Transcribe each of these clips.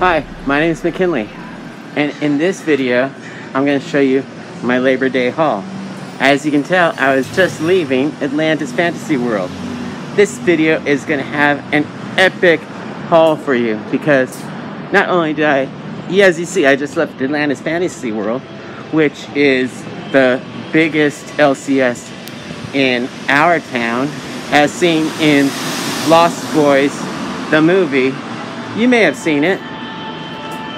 Hi, my name is McKinley, and in this video I'm going to show you my Labor Day haul. As you can tell, I was just leaving Atlantis Fantasy World. This video is going to have an epic haul for you because not only did as you see, I just left Atlantis Fantasy World, which is the biggest LCS in our town, as seen in Lost Boys, the movie. You may have seen it.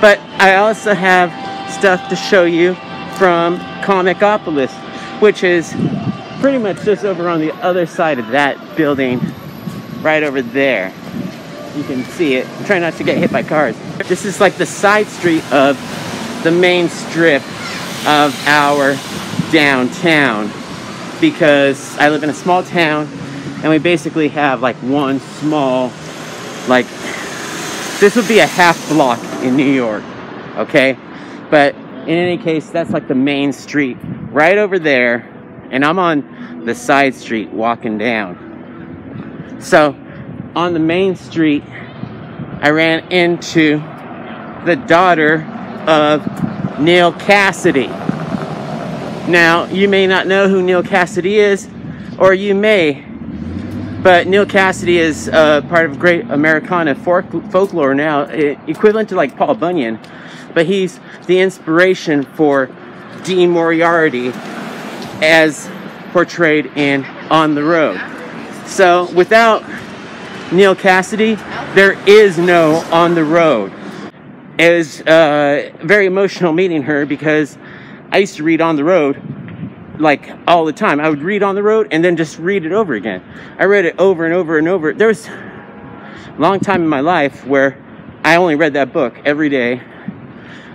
But I also have stuff to show you from Comicopolis, which is pretty much just over on the other side of that building, right over there. You can see it. I'm trying not to get hit by cars. This is like the side street of the main strip of our downtown, because I live in a small town and we basically have like one small, like, this would be a half block in New York, okay? But in any case, that's like the main street right over there, and I'm on the side street walking down. So on the main street, I ran into the daughter of Neil Cassidy. Now, you may not know who Neil Cassidy is, or you may, but Neil Cassidy is part of great Americana folklore now, equivalent to like Paul Bunyan, but he's the inspiration for Dean Moriarty as portrayed in On the Road. So without Neil Cassidy, there is no On the Road. It was very emotional meeting her because I used to read On the Road like all the time. I would read On the Road and then just read it over again. I read it over and over and over. There was a long time in my life where I only read that book every day.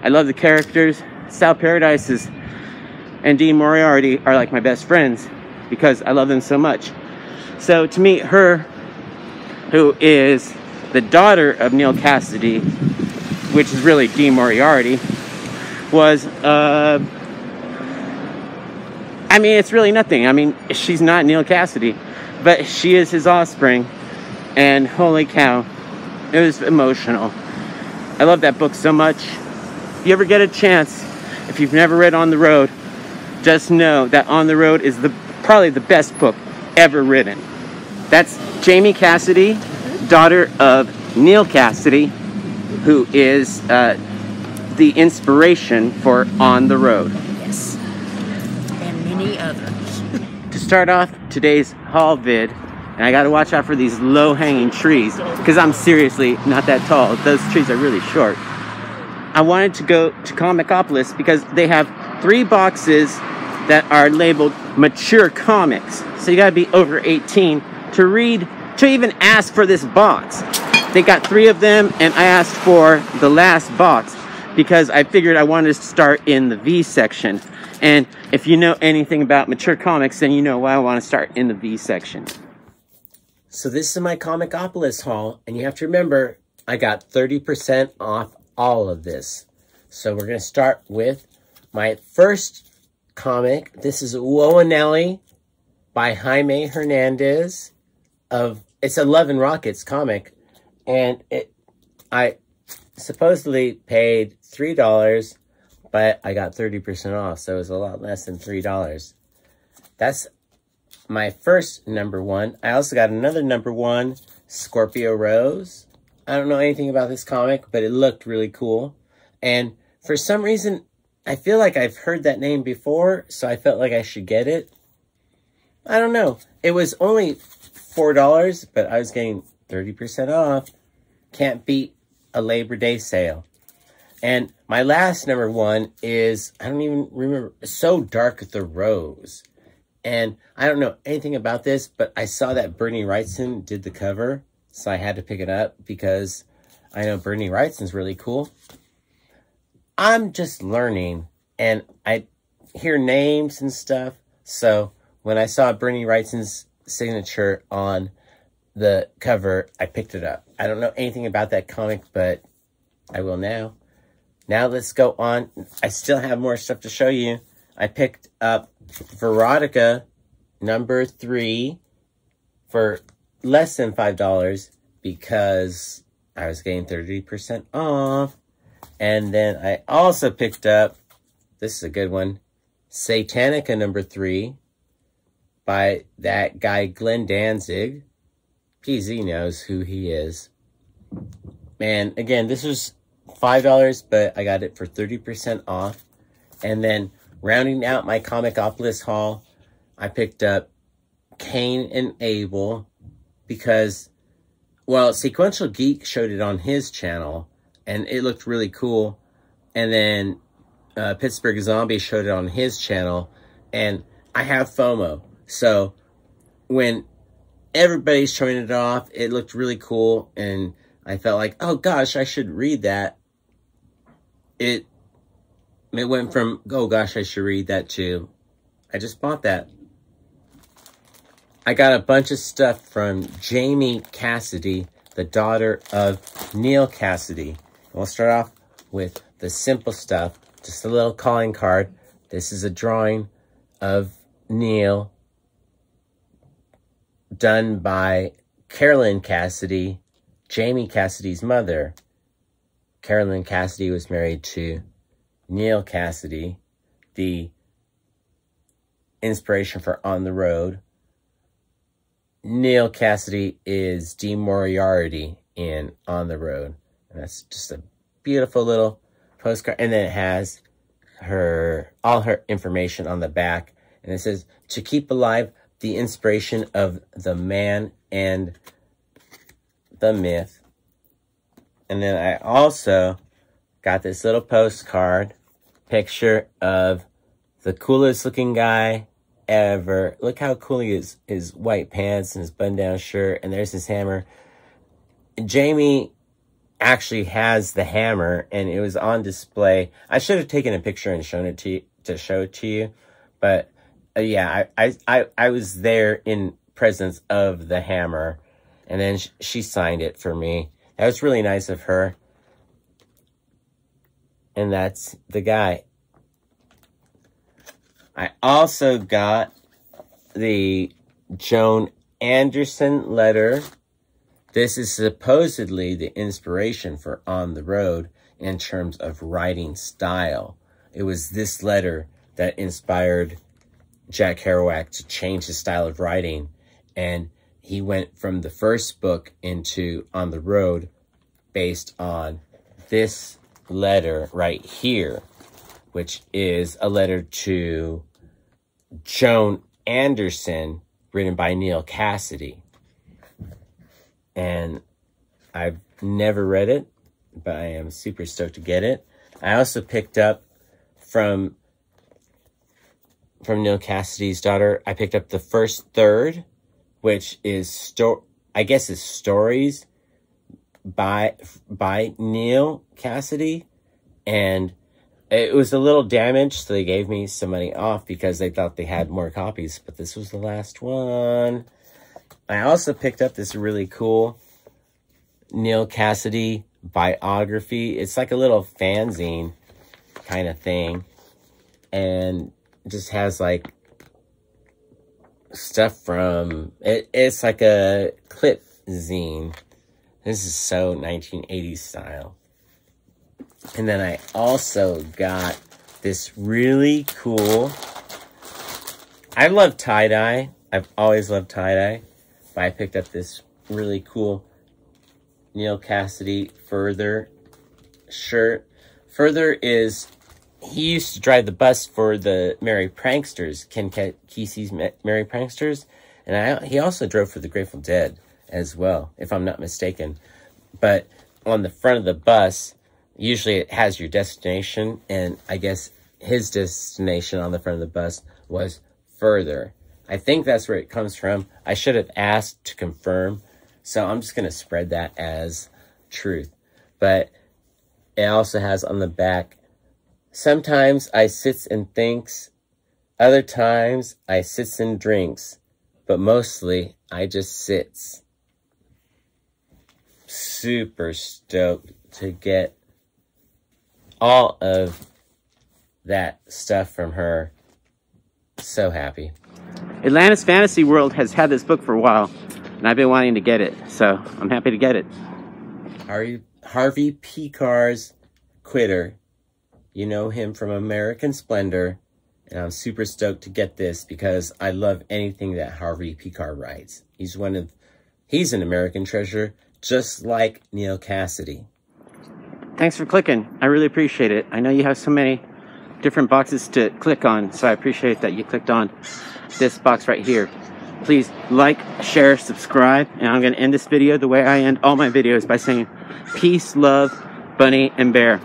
I love the characters. Sal Paradise and Dean Moriarty are like my best friends because I love them so much. So to meet her, who is the daughter of Neil Cassidy, which is really Dean Moriarty, was I mean, it's really nothing. I mean, she's not Neil Cassidy, but she is his offspring, and holy cow, it was emotional. I love that book so much. If you ever get a chance, if you've never read On the Road, just know that On the Road is probably the best book ever written. That's Jamie Cassidy, daughter of Neil Cassidy, who is the inspiration for On the Road. Yes. And many others. To start off today's haul vid, and I gotta watch out for these low-hanging trees because I'm seriously not that tall. Those trees are really short. I wanted to go to Comicopolis because they have 3 boxes that are labeled mature comics. So you gotta be over 18 to read, to even ask for this box. They got 3 of them, and I asked for the last box because I figured I wanted to start in the V section. And if you know anything about mature comics, then you know why I want to start in the V section. So this is my Comicopolis haul, and you have to remember, I got 30% off all of this. So we're going to start with my first comic. This is Whoa and Nelly by Jaime Hernandez. It's a Love and Rockets comic, and I supposedly paid $3, but I got 30% off, so it was a lot less than $3. That's my first #1. I also got another #1, Scorpio Rose. I don't know anything about this comic, but it looked really cool. And for some reason, I feel like I've heard that name before, so I felt like I should get it. I don't know. It was only $4, but I was getting 30% off. Can't beat a Labor Day sale. And my last #1 is, I don't even remember, So Dark the Rose. And I don't know anything about this, but I saw that Bernie Wrightson did the cover, so I had to pick it up because I know Bernie Wrightson's really cool. I'm just learning, and I hear names and stuff, so when I saw Bernie Wrightson's signature on the cover, I picked it up. I don't know anything about that comic, but I will now. Now let's go on. I still have more stuff to show you. I picked up Veronica #3 for less than $5 because I was getting 30% off. And then I also picked up, this is a good one, Satanica #3 by that guy Glenn Danzig. PZ knows who he is. And again, this was $5, but I got it for 30% off. And then rounding out my Comicopolis haul, I picked up Cain and Abel because, well, Sequential Geek showed it on his channel, and it looked really cool. And then Pittsburgh Zombie showed it on his channel, and I have FOMO. So when everybody's showing it off, it looked really cool, and I felt like, oh gosh, I should read that. It went from, oh gosh, I should read that, to I just bought that. I got a bunch of stuff from Jamie Cassidy, the daughter of Neil Cassidy. We'll start off with the simple stuff. Just a little calling card. This is a drawing of Neil done by Carolyn Cassidy, Jamie Cassidy's mother. Carolyn Cassidy was married to Neil Cassidy, the inspiration for On the Road. Neil Cassidy is Dee Moriarty in On the Road. And that's just a beautiful little postcard. And then it has all her information on the back. And it says, to keep alive the inspiration of the man and the myth. And then I also got this little postcard picture of the coolest looking guy ever. Look how cool he is. His white pants and his button-down shirt. And there's his hammer. Jamie actually has the hammer, and it was on display. I should have taken a picture and shown it to show it to you. But yeah, I was there in presence of the hammer. And then she signed it for me. That was really nice of her. And that's the guy. I also got the Joan Anderson letter. This is supposedly the inspiration for On the Road in terms of writing style. It was this letter that inspired Jack Kerouac to change his style of writing. And he went from the first book into On the Road based on this letter right here, which is a letter to Joan Anderson, written by Neil Cassidy. And I've never read it, but I am super stoked to get it. I also picked up from Neil Cassidy's daughter, I picked up the first third, which is I guess is stories by Neil Cassidy. And it was a little damaged, so they gave me some money off because they thought they had more copies, but this was the last one. I also picked up this really cool Neil Cassidy biography. It's like a little fanzine kind of thing. And it just has like stuff from it's like a clip zine. This is so 1980s style. And then I also got this really cool, I love tie-dye. I've always loved tie-dye. But I picked up this really cool Neil Cassidy Further shirt. Further is, he used to drive the bus for the Merry Pranksters, Ken Kesey's Merry Pranksters. And he also drove for the Grateful Dead as well, if I'm not mistaken. But on the front of the bus, usually it has your destination, and I guess his destination on the front of the bus was Further. I think that's where it comes from. I should have asked to confirm, so I'm just going to spread that as truth. But it also has on the back, sometimes I sits and thinks, other times I sits and drinks, but mostly I just sits. Super stoked to get all of that stuff from her. So happy. Atlantis Fantasy World has had this book for a while, and I've been wanting to get it, so I'm happy to get it. Harvey Picar's Quitter. You know him from American Splendor. And I'm super stoked to get this because I love anything that Harvey Picar writes. He's an American treasure, just like Neil Cassidy. Thanks for clicking. I really appreciate it. I know you have so many different boxes to click on, so I appreciate that you clicked on this box right here. Please like, share, subscribe, and I'm going to end this video the way I end all my videos by saying peace, love, Bunny, and Bear.